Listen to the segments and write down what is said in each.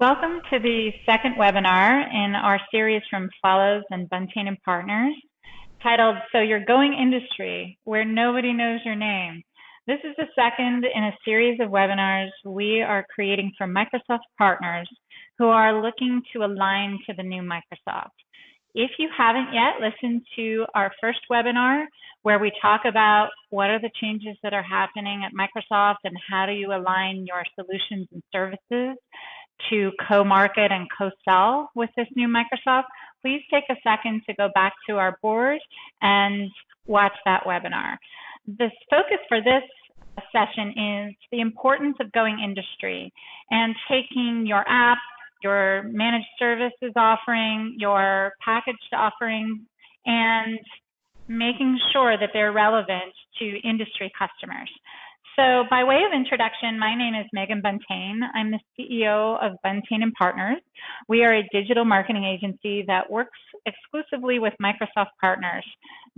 Welcome to the second webinar in our series from Follows and Buntain and Partners, titled So You're Going Industry, Where Nobody Knows Your Name. This is the second in a series of webinars we are creating for Microsoft partners who are looking to align to the new Microsoft. If you haven't yet listened to our first webinar, where we talk about what are the changes that are happening at Microsoft and how do you align your solutions and services to co-market and co-sell with this new Microsoft, please take a second to go back to our board and watch that webinar. The focus for this session is the importance of going industry and taking your app, your managed services offering, your packaged offering, and making sure that they're relevant to industry customers. So by way of introduction, my name is Megan Buntain. I'm the CEO of Buntain and Partners. We are a digital marketing agency that works exclusively with Microsoft partners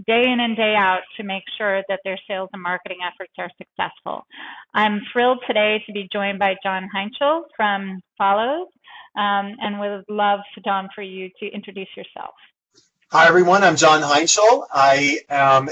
day in and day out to make sure that their sales and marketing efforts are successful. I'm thrilled today to be joined by John Heinschel from Follows, and would love, John, for you to introduce yourself. Hi, everyone. I'm John Heinschel. I am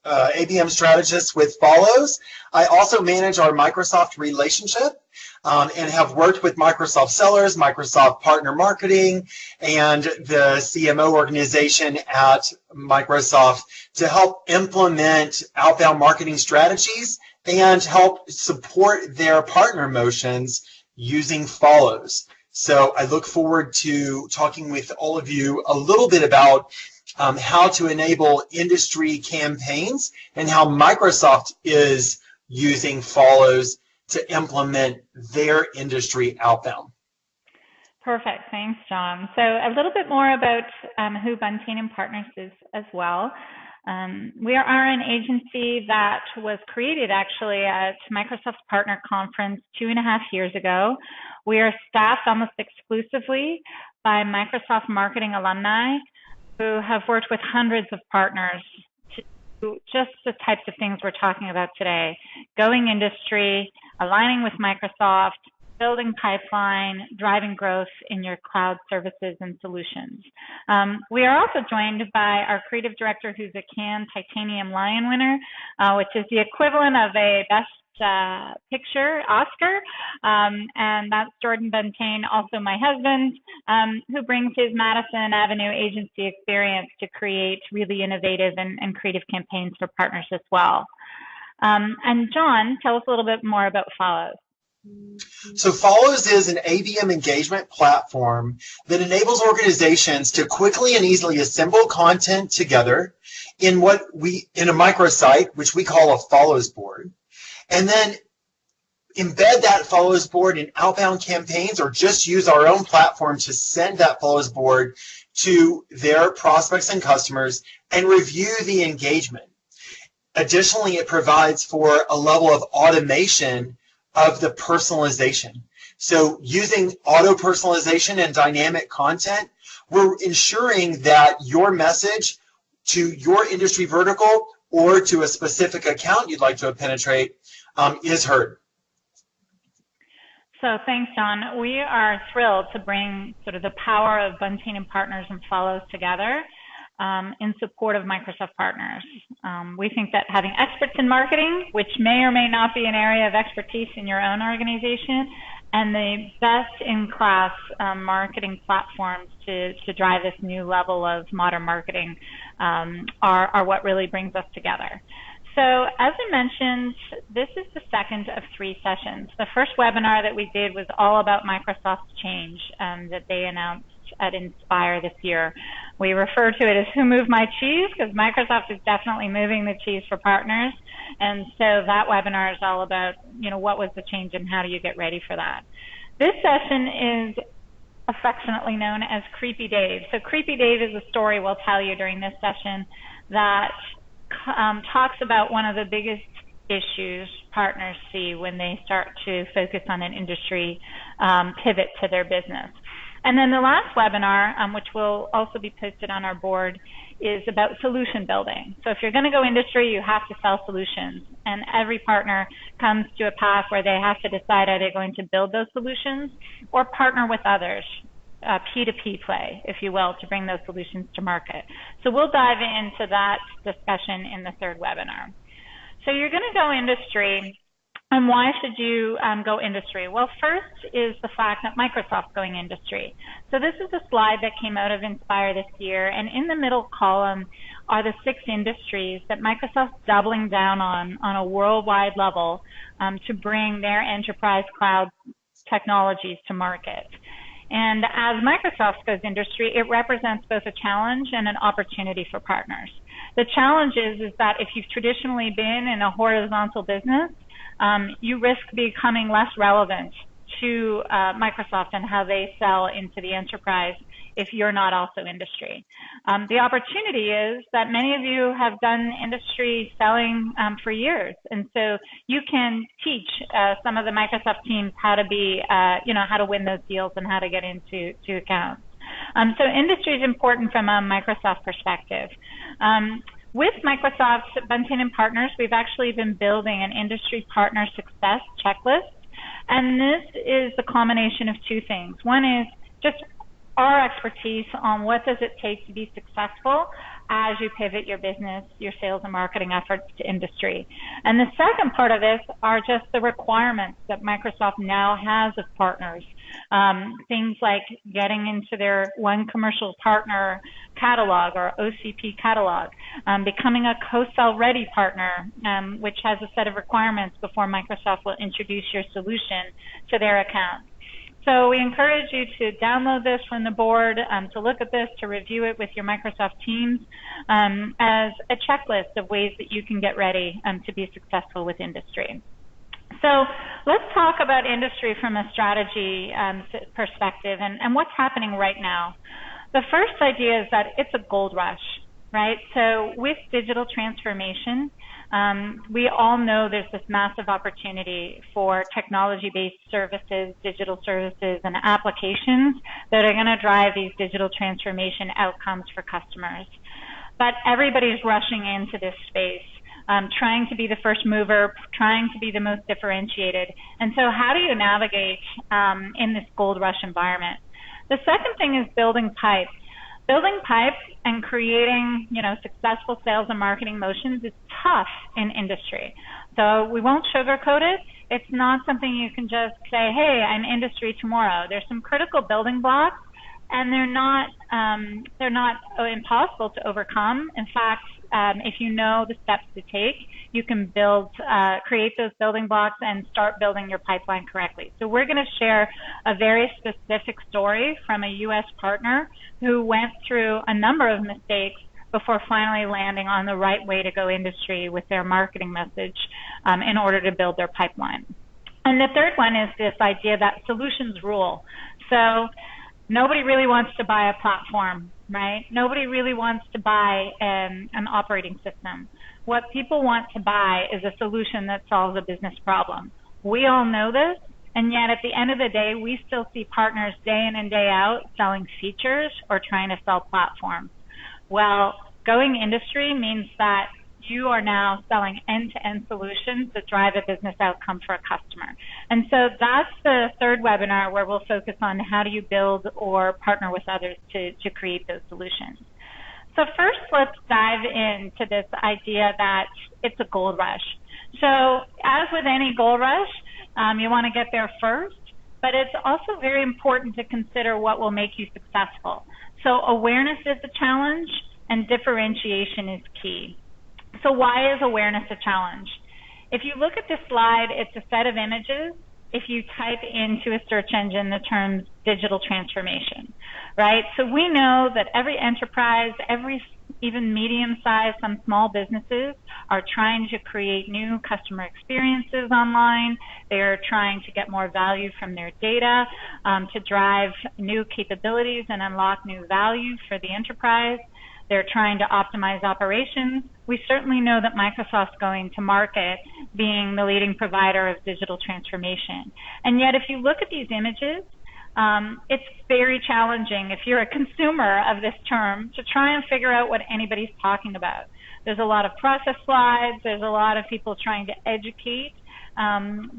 ABM strategist with Follows. I also manage our Microsoft relationship and have worked with Microsoft sellers, Microsoft partner marketing, and the CMO organization at Microsoft to help implement outbound marketing strategies and help support their partner motions using Follows. So I look forward to talking with all of you a little bit about how to enable industry campaigns and how Microsoft is using Follows to implement their industry outbound. Perfect. Thanks, John. So a little bit more about who Buntain and Partners is as well. We are an agency that was created actually at Microsoft's Partner Conference 2.5 years ago. We are staffed almost exclusively by Microsoft marketing alumni who have worked with hundreds of partners to do just the types of things we're talking about today: going industry, aligning with Microsoft, building pipeline, driving growth in your cloud services and solutions. We are also joined by our creative director, who's a Cannes Titanium Lion winner, which is the equivalent of a Best Picture Oscar, and that's Jordan Buntain, also my husband, who brings his Madison Avenue agency experience to create really innovative and creative campaigns for partners as well. And John, tell us a little bit more about Follows. So Follows is an ABM engagement platform that enables organizations to quickly and easily assemble content together in a microsite, which we call a Follows board, and then embed that Follows board in outbound campaigns, or just use our own platform to send that Follows board to their prospects and customers and review the engagement. Additionally, it provides for a level of automation of the personalization. So using auto personalization and dynamic content, we're ensuring that your message to your industry vertical or to a specific account you'd like to penetrate is heard. So thanks, John. We are thrilled to bring sort of the power of Buntain and Partners and Follows together in support of Microsoft partners. We think that having experts in marketing, which may or may not be an area of expertise in your own organization, and the best-in-class marketing platforms to drive this new level of modern marketing are what really brings us together. So as I mentioned, this is the second of 3 sessions. The first webinar that we did was all about Microsoft's change that they announced at Inspire this year. We refer to it as Who Moved My Cheese, because Microsoft is definitely moving the cheese for partners. And so that webinar is all about, what was the change and how do you get ready for that. This session is affectionately known as Creepy Dave. So Creepy Dave is a story we'll tell you during this session that talks about one of the biggest issues partners see when they start to focus on an industry pivot to their business. And then the last webinar, which will also be posted on our board, is about solution building. So if you're going to go industry, you have to sell solutions. And every partner comes to a path where they have to decide, are they going to build those solutions or partner with others, P2P play, if you will, to bring those solutions to market. So we'll dive into that discussion in the third webinar. So you're going to go industry. And why should you go industry? Well, first is the fact that Microsoft's going industry. So this is a slide that came out of Inspire this year, and in the middle column are the 6 industries that Microsoft's doubling down on a worldwide level to bring their enterprise cloud technologies to market. And as Microsoft goes industry, it represents both a challenge and an opportunity for partners. The challenge is that if you've traditionally been in a horizontal business, you risk becoming less relevant to Microsoft and how they sell into the enterprise if you're not also industry. The opportunity is that many of you have done industry selling for years, and so you can teach some of the Microsoft teams how to be, how to win those deals and how to get into accounts. So industry is important from a Microsoft perspective. With Microsoft Buntain and Partners, we've actually been building an industry partner success checklist. And this is the combination of 2 things. One is just our expertise on what does it take to be successful as you pivot your business, your sales and marketing efforts to industry. And the second part of this are just the requirements that Microsoft now has of partners. Things like getting into their One Commercial Partner catalog or OCP catalog, becoming a co-sell ready partner, which has a set of requirements before Microsoft will introduce your solution to their account. So we encourage you to download this from the board, to look at this, to review it with your Microsoft teams as a checklist of ways that you can get ready to be successful with industry. So let's talk about industry from a strategy perspective and what's happening right now. The first idea is that it's a gold rush, right? So with digital transformation, we all know there's this massive opportunity for technology-based services, digital services, and applications that are going to drive these digital transformation outcomes for customers. But everybody's rushing into this space, trying to be the first mover, trying to be the most differentiated. And so how do you navigate in this gold rush environment? The second thing is building pipe. Building pipe and creating, successful sales and marketing motions is tough in industry. So we won't sugarcoat it. It's not something you can just say, hey, I'm industry tomorrow. There's some critical building blocks, and they're not impossible to overcome. In fact, if you know the steps to take, you can create those building blocks and start building your pipeline correctly. So we're going to share a very specific story from a U.S. partner who went through a number of mistakes before finally landing on the right way to go industry with their marketing message in order to build their pipeline. And the third one is this idea that solutions rule. So nobody really wants to buy a platform, right? Nobody really wants to buy an operating system. What people want to buy is a solution that solves a business problem. We all know this, and yet at the end of the day, we still see partners day in and day out selling features or trying to sell platforms. Well, going industry means that you are now selling end-to-end solutions that drive a business outcome for a customer. And so that's the third webinar where we'll focus on how do you build or partner with others to create those solutions. So first, let's dive into this idea that it's a gold rush. So as with any gold rush, you want to get there first, but it's also very important to consider what will make you successful. So awareness is a challenge and differentiation is key. So why is awareness a challenge? If you look at this slide, it's a set of images. If you type into a search engine the term digital transformation, right? So we know that every enterprise, even medium-sized, some small businesses are trying to create new customer experiences online. They're trying to get more value from their data to drive new capabilities and unlock new value for the enterprise. They're trying to optimize operations. We certainly know that Microsoft's going to market being the leading provider of digital transformation. And yet, if you look at these images, it's very challenging if you're a consumer of this term to try and figure out what anybody's talking about. There's a lot of process slides. There's a lot of people trying to educate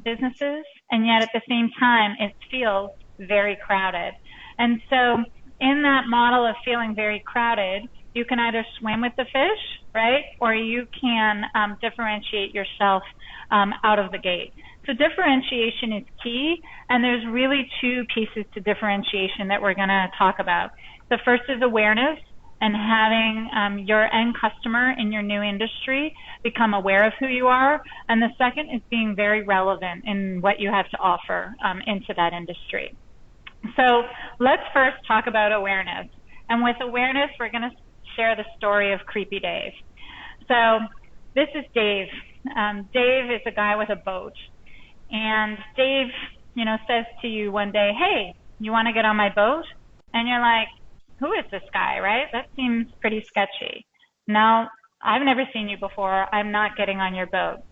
businesses, and yet at the same time, it feels very crowded. And so in that model of feeling very crowded, you can either swim with the fish, right, or you can differentiate yourself out of the gate. So differentiation is key, and there's really two pieces to differentiation that we're going to talk about. The first is awareness, and having your end customer in your new industry become aware of who you are. And the second is being very relevant in what you have to offer into that industry. So let's first talk about awareness. And with awareness, we're going to share the story of Creepy Dave. So this is Dave. Dave is a guy with a boat. And Dave, says to you one day, hey, you want to get on my boat? And you're like, who is this guy, right? That seems pretty sketchy. No, I've never seen you before. I'm not getting on your boat.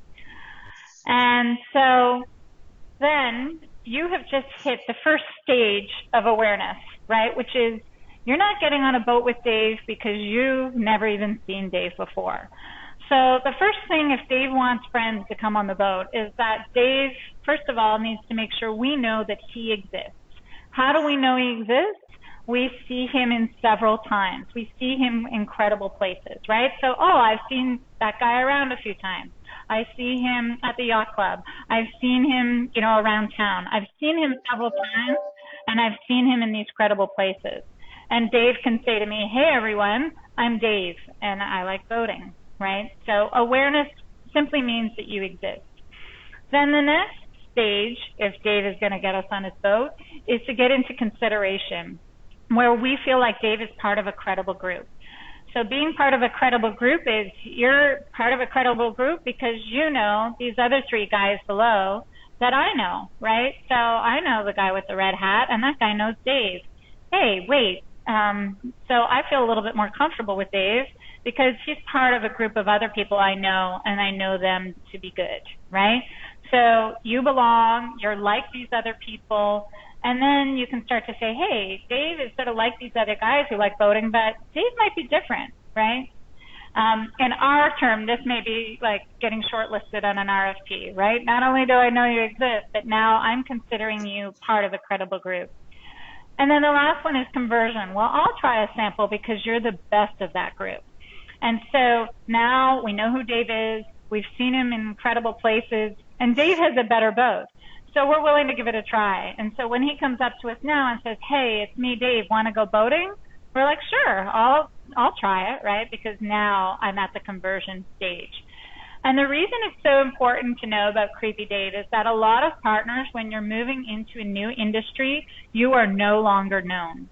And so then you have just hit the first stage of awareness, right? Which is you're not getting on a boat with Dave because you've never even seen Dave before. So the first thing, if Dave wants friends to come on the boat, is that Dave, first of all, needs to make sure we know that he exists. How do we know he exists? We see him in several times. We see him in credible places, right? So, I've seen that guy around a few times. I see him at the yacht club. I've seen him, around town. I've seen him several times, and I've seen him in these credible places. And Dave can say to me, hey, everyone, I'm Dave, and I like boating, right? So awareness simply means that you exist. Then the next stage, if Dave is going to get us on his boat, is to get into consideration, where we feel like Dave is part of a credible group. So being part of a credible group is you're part of a credible group because you know these other three guys below that I know, right? So I know the guy with the red hat, and that guy knows Dave. Hey, wait. So I feel a little bit more comfortable with Dave because he's part of a group of other people I know, and I know them to be good, right? So you belong, you're like these other people, and then you can start to say, hey, Dave is sort of like these other guys who like boating, but Dave might be different, right? In our term, this may be like getting shortlisted on an RFP, right? Not only do I know you exist, but now I'm considering you part of a credible group. And then the last one is conversion. Well, I'll try a sample because you're the best of that group. And so now we know who Dave is. We've seen him in incredible places, and Dave has a better boat. So we're willing to give it a try. And so when he comes up to us now and says, hey, it's me, Dave, want to go boating? We're like, sure, I'll try it, right? Because now I'm at the conversion stage. And the reason it's so important to know about Creepy Dave is that a lot of partners, when you're moving into a new industry, you are no longer known.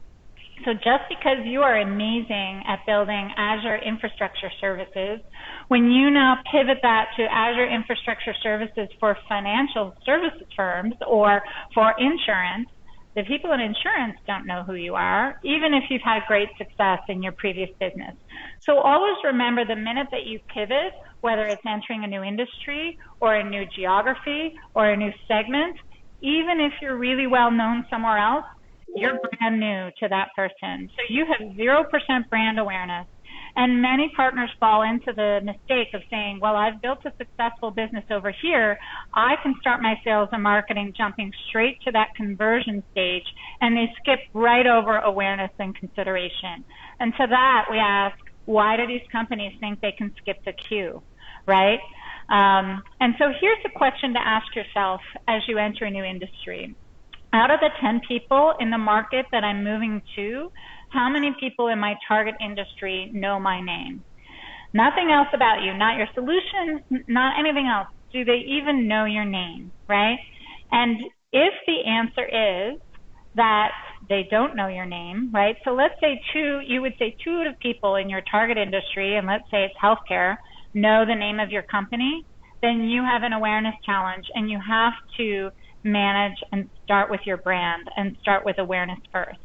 So just because you are amazing at building Azure infrastructure services, when you now pivot that to Azure infrastructure services for financial services firms or for insurance, the people in insurance don't know who you are, even if you've had great success in your previous business. So always remember, the minute that you pivot, whether it's entering a new industry or a new geography or a new segment, even if you're really well known somewhere else, you're brand new to that person. So you have 0% brand awareness. And many partners fall into the mistake of saying, well, I've built a successful business over here. I can start my sales and marketing jumping straight to that conversion stage. And they skip right over awareness and consideration. And to that, we ask, why do these companies think they can skip the queue, right? And so here's a question to ask yourself as you enter a new industry. Out of the 10 people in the market that I'm moving to, how many people in my target industry know my name? Nothing else about you, not your solutions, not anything else. Do they even know your name, right? And if the answer is that they don't know your name, right? So let's say you would say 2 out of people in your target industry, and let's say it's healthcare, know the name of your company, then you have an awareness challenge, and you have to manage and start with your brand and start with awareness first.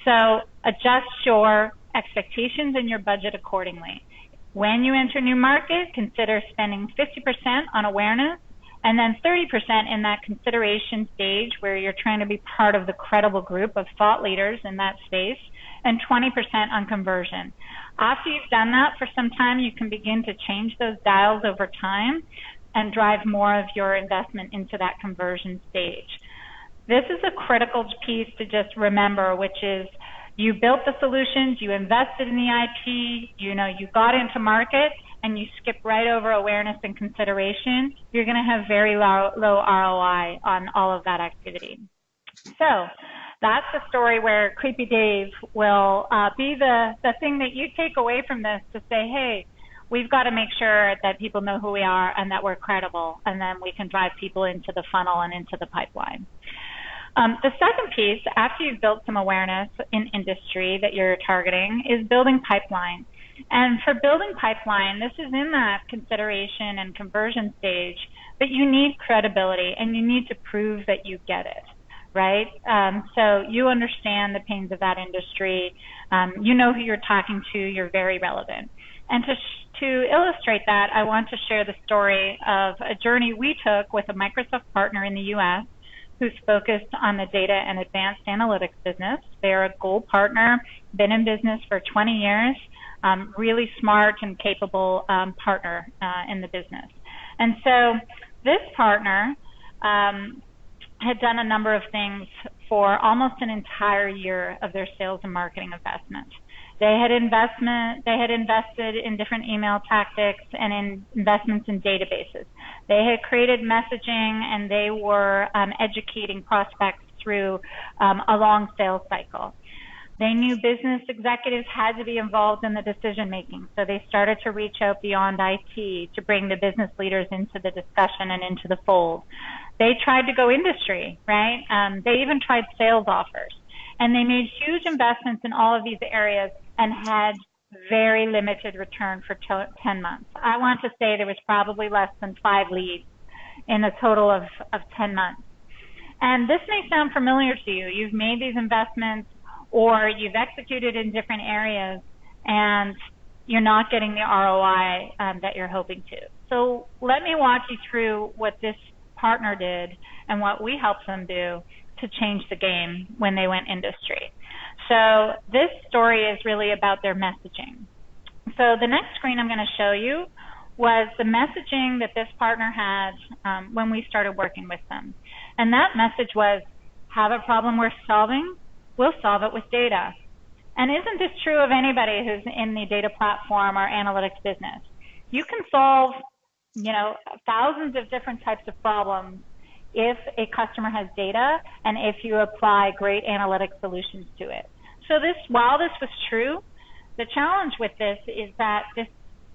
So adjust your expectations and your budget accordingly. When you enter a new market, consider spending 50% on awareness And then 30% in that consideration stage where you're trying to be part of the credible group of thought leaders in that space, and 20% on conversion. After you've done that for some time, you can begin to change those dials over time and drive more of your investment into that conversion stage. This is a critical piece to just remember, which is you built the solutions, you invested in the IT, you got into market, and you skip right over awareness and consideration, you're going to have very low ROI on all of that activity. So that's the story where Creepy Dave will be the thing that you take away from this to say, hey, we've got to make sure that people know who we are and that we're credible, and then we can drive people into the funnel and into the pipeline. The second piece, after you've built some awareness in industry that you're targeting, is building pipeline. And for building pipeline, this is in that consideration and conversion stage, but you need credibility and you need to prove that you get it, right? So you understand the pains of that industry. You know who you're talking to. You're very relevant. And to illustrate that, I want to share the story of a journey we took with a Microsoft partner in the U.S. who's focused on the data and advanced analytics business. They're a gold partner, been in business for 20 years, really smart and capable partner in the business. And so this partner had done a number of things for almost an entire year of their sales and marketing investment. They had invested in different email tactics and in investments in databases. They had created messaging, and they were educating prospects through a long sales cycle. They knew business executives had to be involved in the decision making, so they started to reach out beyond IT to bring the business leaders into the discussion and into the fold. They tried to go industry, right? They even tried sales offers. And they made huge investments in all of these areas and had very limited return for 10 months. I want to say there was probably less than 5 leads in a total of 10 months. And this may sound familiar to you. You've made these investments or you've executed in different areas and you're not getting the ROI that you're hoping to. So let me walk you through what this partner did and what we helped them do to change the game when they went industry. So this story is really about their messaging. So the next screen I'm going to show you was the messaging that this partner had when we started working with them. And that message was, have a problem worth solving? We'll solve it with data. And isn't this true of anybody who's in the data platform or analytics business? You can solve, thousands of different types of problems if a customer has data and if you apply great analytic solutions to it. So while this was true, the challenge with this is that this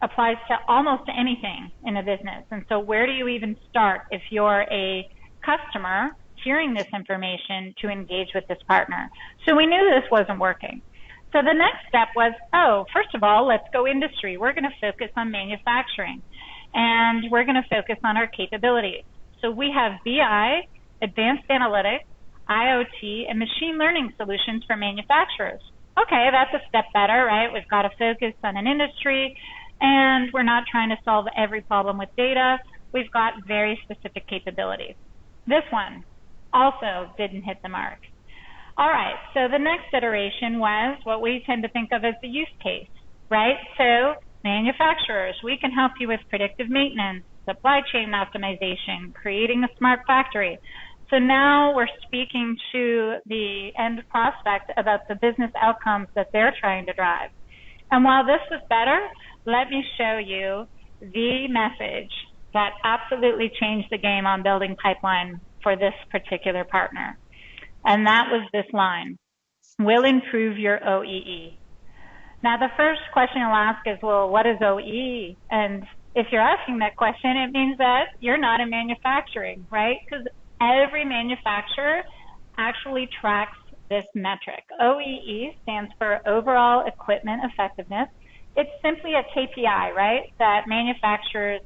applies to almost anything in a business. And so where do you even start if you're a customer hearing this information to engage with this partner? So we knew this wasn't working. So the next step was, first of all, let's go industry. We're going to focus on manufacturing, and we're going to focus on our capabilities. So we have BI, advanced analytics, IoT, and machine learning solutions for manufacturers. Okay, that's a step better, right? We've got to focus on an industry, and we're not trying to solve every problem with data. We've got very specific capabilities. This one also didn't hit the mark. All right, so the next iteration was what we tend to think of as the use case, right? So manufacturers, we can help you with predictive maintenance, supply chain optimization, creating a smart factory. So now we're speaking to the end prospect about the business outcomes that they're trying to drive. And while this was better, let me show you the message that absolutely changed the game on building pipeline for this particular partner. And that was this line, will improve your OEE. Now, the first question you'll ask is, well, what is OEE? And if you're asking that question, it means that you're not in manufacturing, right? Because every manufacturer actually tracks this metric. OEE stands for overall equipment effectiveness. It's simply a KPI, right, that manufacturers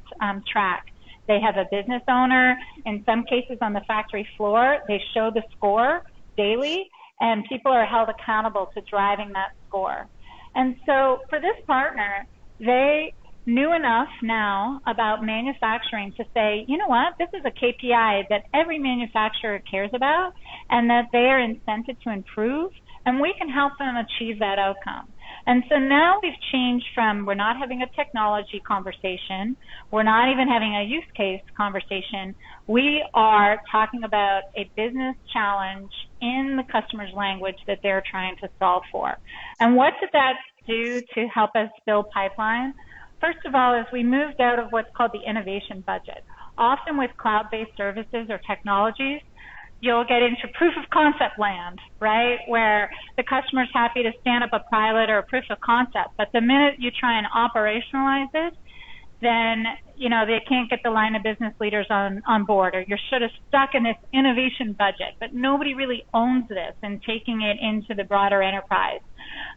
track. They have a business owner. In some cases on the factory floor, they show the score daily, and people are held accountable to driving that score. And so for this partner, they knew enough now about manufacturing to say, you know what, this is a KPI that every manufacturer cares about and that they are incented to improve, and we can help them achieve that outcome. And so now we've changed from, we're not having a technology conversation, we're not even having a use case conversation, we are talking about a business challenge in the customer's language that they're trying to solve for. And what did that do to help us build pipeline? First of all, is we moved out of what's called the innovation budget. Often with cloud-based services or technologies, you'll get into proof of concept land, right? Where the customer's happy to stand up a pilot or a proof of concept, but the minute you try and operationalize it, then they can't get the line of business leaders on board, or you're sort of stuck in this innovation budget, but nobody really owns this and taking it into the broader enterprise.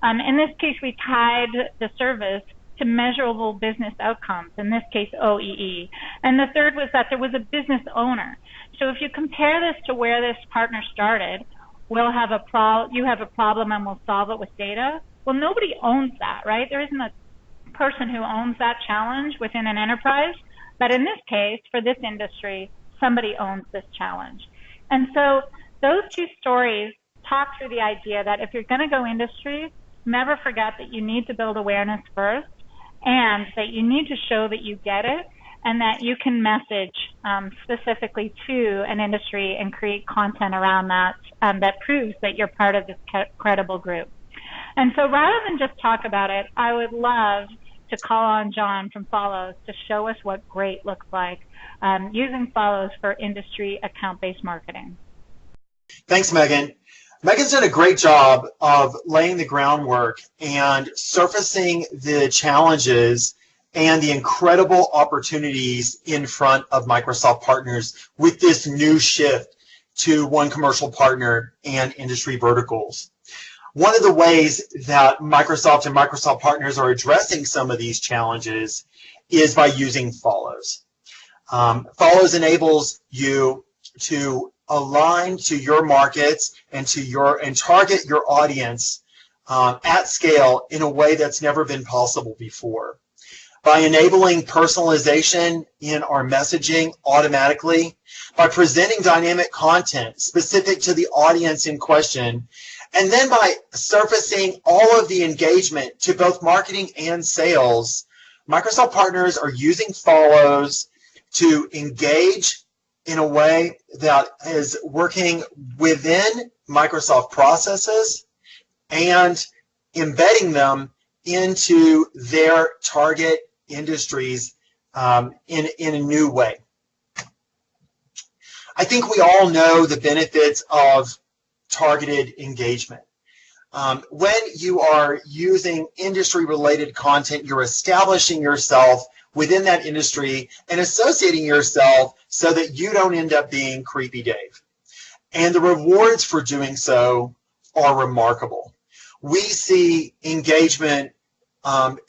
In this case, we tied the service to measurable business outcomes, in this case OEE. And the third was that there was a business owner. So if you compare this to where this partner started, you have a problem and we'll solve it with data. Well, nobody owns that, right? There isn't a person who owns that challenge within an enterprise. But in this case, for this industry, somebody owns this challenge. And so those two stories talk through the idea that if you're going to go industry, never forget that you need to build awareness first, and that you need to show that you get it, and that you can message specifically to an industry and create content around that that proves that you're part of this credible group. And so rather than just talk about it, I would love to call on John from Follows to show us what great looks like using Follows for industry account-based marketing. Thanks, Megan. Megan's done a great job of laying the groundwork and surfacing the challenges and the incredible opportunities in front of Microsoft partners with this new shift to one commercial partner and industry verticals. One of the ways that Microsoft and Microsoft partners are addressing some of these challenges is by using Follows. Follows enables you to align to your markets and target your audience at scale in a way that's never been possible before. By enabling personalization in our messaging automatically, by presenting dynamic content specific to the audience in question, and then by surfacing all of the engagement to both marketing and sales, Microsoft partners are using Follows to engage in a way that is working within Microsoft processes and embedding them into their target industries in a new way. I think we all know the benefits of targeted engagement. When you are using industry-related content, you're establishing yourself within that industry and associating yourself so that you don't end up being Creepy Dave. And the rewards for doing so are remarkable. We see engagement 10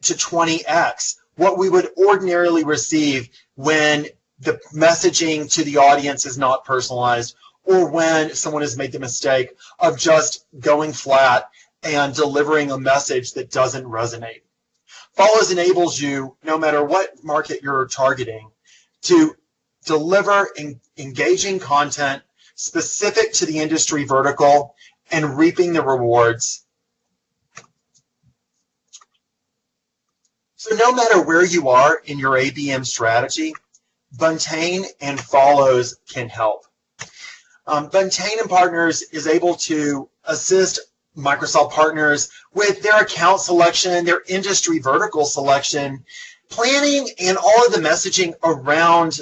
to 20x what we would ordinarily receive when the messaging to the audience is not personalized, or when someone has made the mistake of just going flat and delivering a message that doesn't resonate. Follows enables you, no matter what market you're targeting, to deliver engaging content specific to the industry vertical and reaping the rewards. So no matter where you are in your ABM strategy, Buntain and Follows can help. Buntain and Partners is able to assist Microsoft partners with their account selection, their industry vertical selection, planning, and all of the messaging around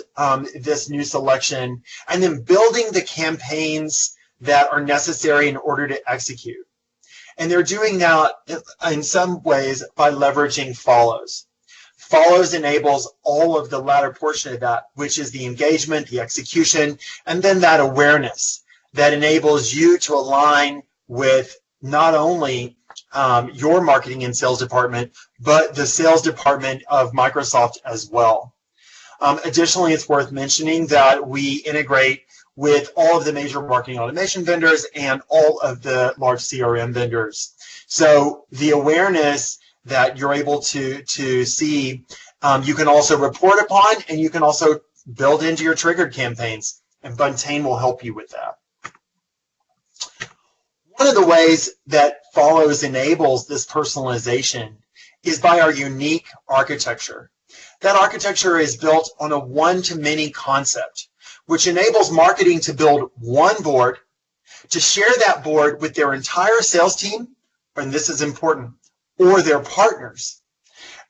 this new selection, and then building the campaigns that are necessary in order to execute. And they're doing that in some ways by leveraging Follows. Follows enables all of the latter portion of that, which is the engagement, the execution, and then that awareness that enables you to align with not only your marketing and sales department, but the sales department of Microsoft as well. Additionally, it's worth mentioning that we integrate with all of the major marketing automation vendors and all of the large CRM vendors. So the awareness that you're able to see. You can also report upon, and you can also build into your triggered campaigns, and Buntain will help you with that. One of the ways that Follows enables this personalization is by our unique architecture. That architecture is built on a one-to-many concept, which enables marketing to build one board, to share that board with their entire sales team, and this is important, or their partners.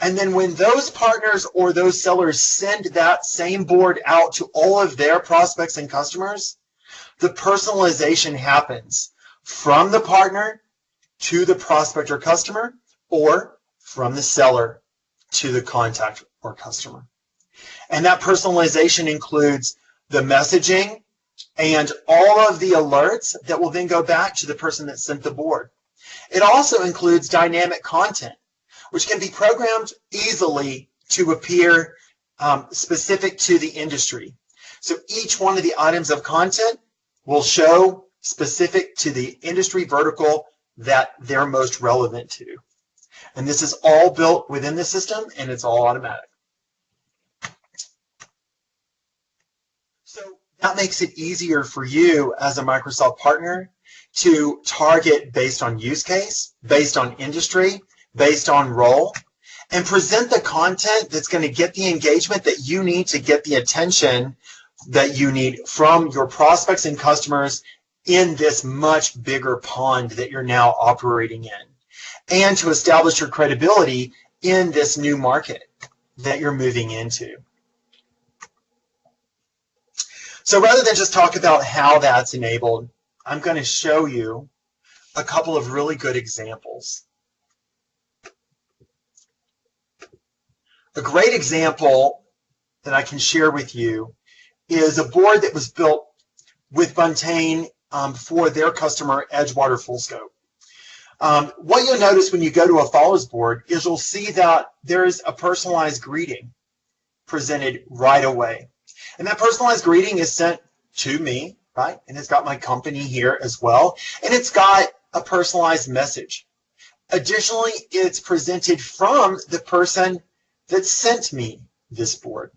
And then when those partners or those sellers send that same board out to all of their prospects and customers, the personalization happens from the partner to the prospect or customer, or from the seller to the contact or customer. And that personalization includes the messaging and all of the alerts that will then go back to the person that sent the board. It also includes dynamic content, which can be programmed easily to appear specific to the industry. So each one of the items of content will show specific to the industry vertical that they're most relevant to. And this is all built within the system, and it's all automatic. So that makes it easier for you as a Microsoft partner to target based on use case, based on industry, based on role, and present the content that's going to get the engagement that you need to get the attention that you need from your prospects and customers in this much bigger pond that you're now operating in, and to establish your credibility in this new market that you're moving into. So rather than just talk about how that's enabled, I'm going to show you a couple of really good examples. A great example that I can share with you is a board that was built with Buntain for their customer, Edgewater Fullscope. What you'll notice when you go to a Follows board is you'll see that there's a personalized greeting presented right away. And that personalized greeting is sent to me, right? And it's got my company here as well. And it's got a personalized message. Additionally, it's presented from the person that sent me this board.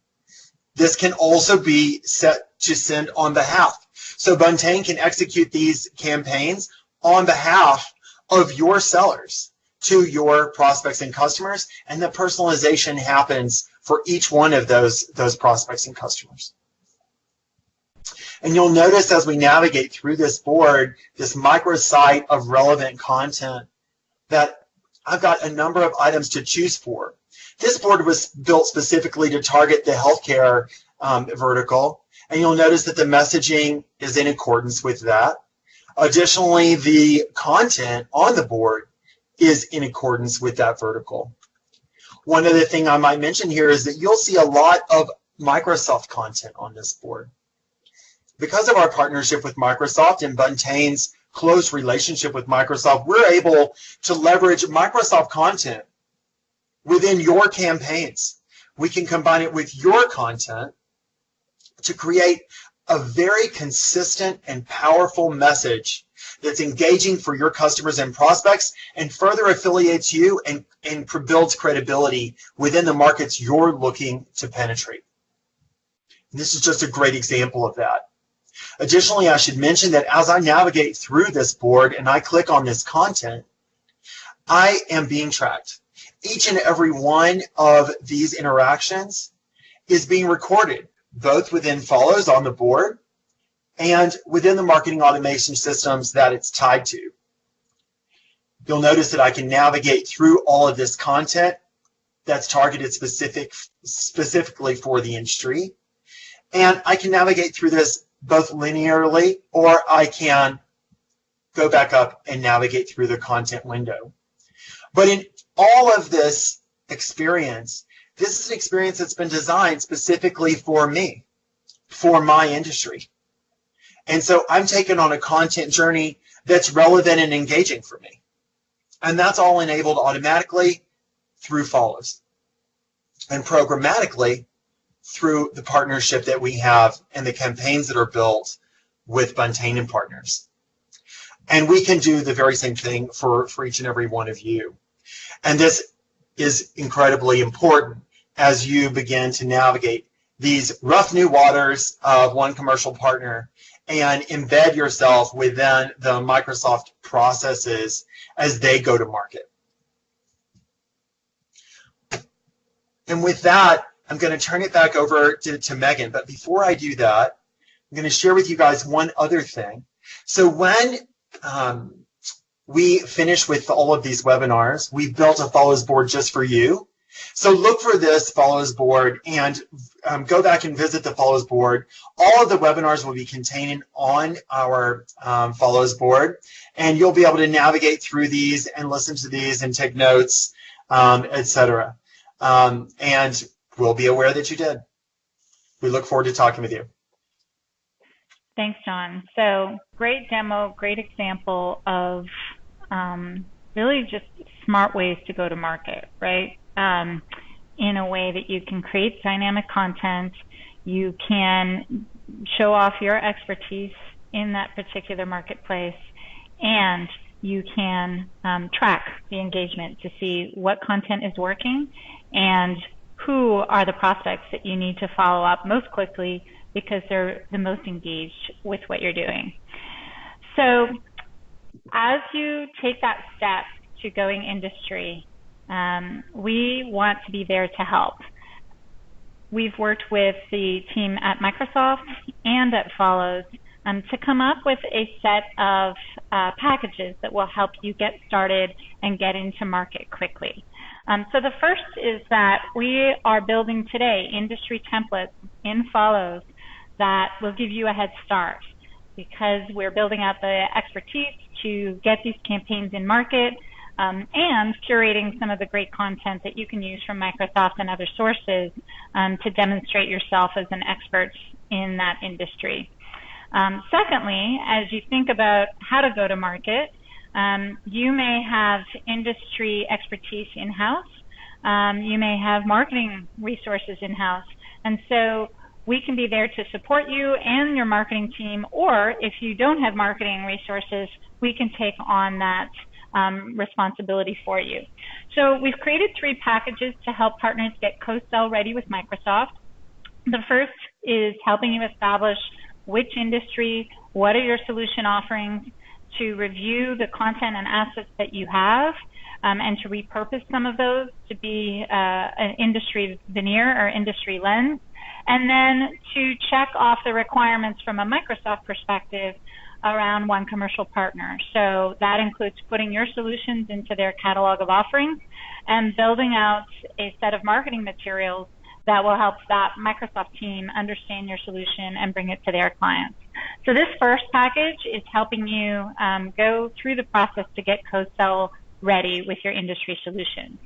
This can also be set to send on behalf. So Buntain can execute these campaigns on behalf of your sellers to your prospects and customers, and the personalization happens for each one of those prospects and customers. And you'll notice as we navigate through this board, this microsite of relevant content, that I've got a number of items to choose for. This board was built specifically to target the healthcare vertical, and you'll notice that the messaging is in accordance with that. Additionally, the content on the board is in accordance with that vertical. One other thing I might mention here is that you'll see a lot of Microsoft content on this board. Because of our partnership with Microsoft and Buntain's close relationship with Microsoft, we're able to leverage Microsoft content within your campaigns. We can combine it with your content to create a very consistent and powerful message that's engaging for your customers and prospects, and further affiliates you and builds credibility within the markets you're looking to penetrate. And this is just a great example of that. Additionally, I should mention that as I navigate through this board and I click on this content, I am being tracked. Each and every one of these interactions is being recorded, both within Follows on the board and within the marketing automation systems that it's tied to. You'll notice that I can navigate through all of this content that's targeted specifically for the industry. And I can navigate through this both linearly, or I can go back up and navigate through the content window. But in all of this experience, this is an experience that's been designed specifically for me, for my industry. And so I'm taken on a content journey that's relevant and engaging for me. And that's all enabled automatically through Follows, and programmatically through the partnership that we have and the campaigns that are built with Buntain and partners. And we can do the very same thing for each and every one of you. And this is incredibly important as you begin to navigate these rough new waters of One Commercial Partner and embed yourself within the Microsoft processes as they go to market. And with that, I'm going to turn it back over to Megan. But before I do that, I'm going to share with you guys one other thing. So when we finish with all of these webinars, we've built a Follows board just for you. So look for this Follows board and go back and visit the Follows board. All of the webinars will be contained on our Follows board, and you'll be able to navigate through these and listen to these and take notes, etc. And we'll be aware that you did. We look forward to talking with you. Thanks, John. So great demo, great example of really just smart ways to go to market, right? In a way that you can create dynamic content, you can show off your expertise in that particular marketplace, and you can track the engagement to see what content is working and who are the prospects that you need to follow up most quickly because they're the most engaged with what you're doing. So as you take that step to going industry, we want to be there to help. We've worked with the team at Microsoft and at Follows to come up with a set of packages that will help you get started and get into market quickly. So the first is that we are building today industry templates in Follows that will give you a head start because we're building out the expertise to get these campaigns in market and curating some of the great content that you can use from Microsoft and other sources to demonstrate yourself as an expert in that industry. Secondly, as you think about how to go to market, you may have industry expertise in-house. You may have marketing resources in-house. And so we can be there to support you and your marketing team, or if you don't have marketing resources, we can take on that responsibility for you. So we've created 3 packages to help partners get co-sell ready with Microsoft. The first is helping you establish which industry, what are your solution offerings, to review the content and assets that you have, and to repurpose some of those to be an industry veneer or industry lens, and then to check off the requirements from a Microsoft perspective around One Commercial Partner. So that includes putting your solutions into their catalog of offerings and building out a set of marketing materials that will help that Microsoft team understand your solution and bring it to their clients. So this first package is helping you go through the process to get co-sell ready with your industry solutions.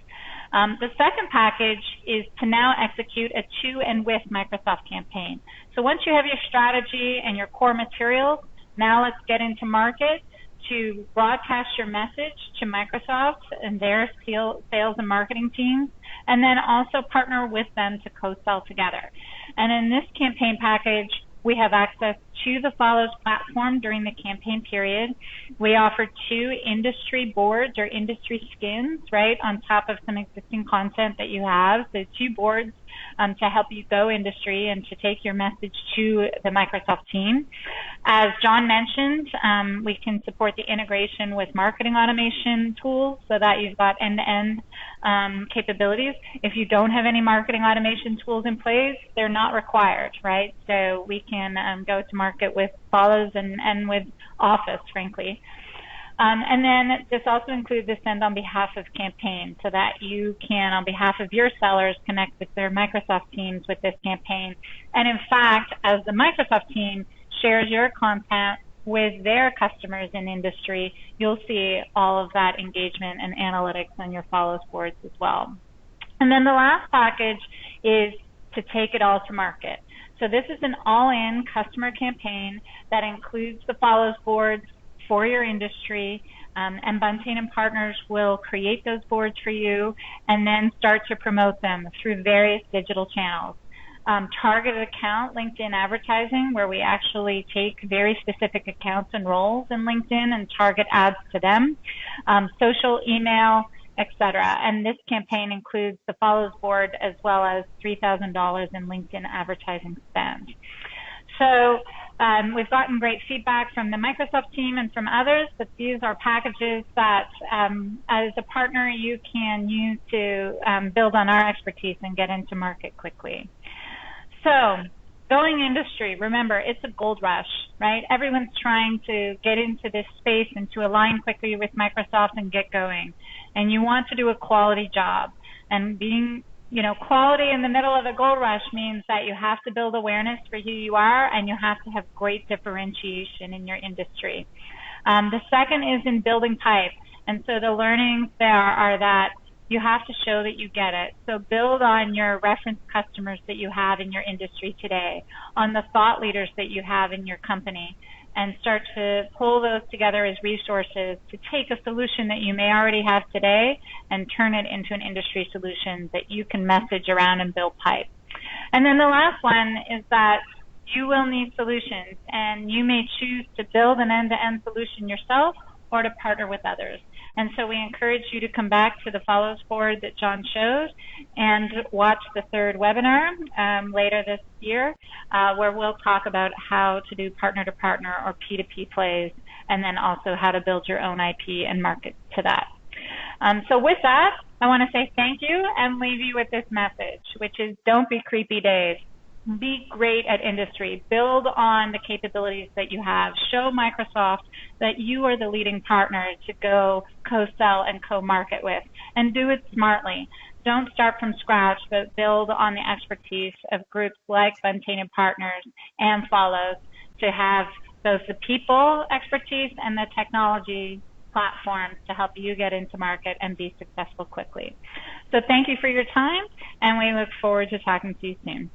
The second package is to now execute a to and with Microsoft campaign. So once you have your strategy and your core materials, now let's get into market to broadcast your message to Microsoft and their sales and marketing teams, and then also partner with them to co-sell together. And in this campaign package, we have access to the Follows platform during the campaign period. We offer 2 industry boards or industry skins, right, on top of some existing content that you have. So 2 boards to help you go industry and to take your message to the Microsoft team. As John mentioned, we can support the integration with marketing automation tools so that you've got end-to-end capabilities. If you don't have any marketing automation tools in place, they're not required, right? So we can go to market with Follows and with Office, frankly. And then this also includes the send on behalf of campaign so that you can, on behalf of your sellers, connect with their Microsoft teams with this campaign. And in fact, as the Microsoft team shares your content with their customers in industry, you'll see all of that engagement and analytics on your Follows boards as well. And then the last package is to take it all to market. So this is an all-in customer campaign that includes the Follows boards for your industry, and Bunting and Partners will create those boards for you and then start to promote them through various digital channels. Targeted account LinkedIn advertising, where we actually take very specific accounts and roles in LinkedIn and target ads to them. Social, email, etc. And this campaign includes the Follows board as well as $3,000 in LinkedIn advertising spend. So we've gotten great feedback from the Microsoft team and from others, but these are packages that as a partner you can use to build on our expertise and get into market quickly. So going industry, remember, it's a gold rush, right? Everyone's trying to get into this space and to align quickly with Microsoft and get going. And you want to do a quality job. And being, quality in the middle of a gold rush means that you have to build awareness for who you are, and you have to have great differentiation in your industry. The second is in building pipe. And so the learnings there are that you have to show that you get it. So build on your reference customers that you have in your industry today, on the thought leaders that you have in your company, and start to pull those together as resources to take a solution that you may already have today and turn it into an industry solution that you can message around and build pipe. And then the last one is that you will need solutions, and you may choose to build an end-to-end solution yourself or to partner with others. And so we encourage you to come back to the Follows board that John showed and watch the third webinar later this year, where we'll talk about how to do partner-to-partner or P2P plays, and then also how to build your own IP and market to that. So with that, I want to say thank you and leave you with this message, which is don't be creepy Dave. Be great at industry. Build on the capabilities that you have. Show Microsoft that you are the leading partner to go co-sell and co-market with, and do it smartly. Don't start from scratch, but build on the expertise of groups like Buntain & Partners and Follows to have both the people expertise and the technology platforms to help you get into market and be successful quickly. So thank you for your time, and we look forward to talking to you soon.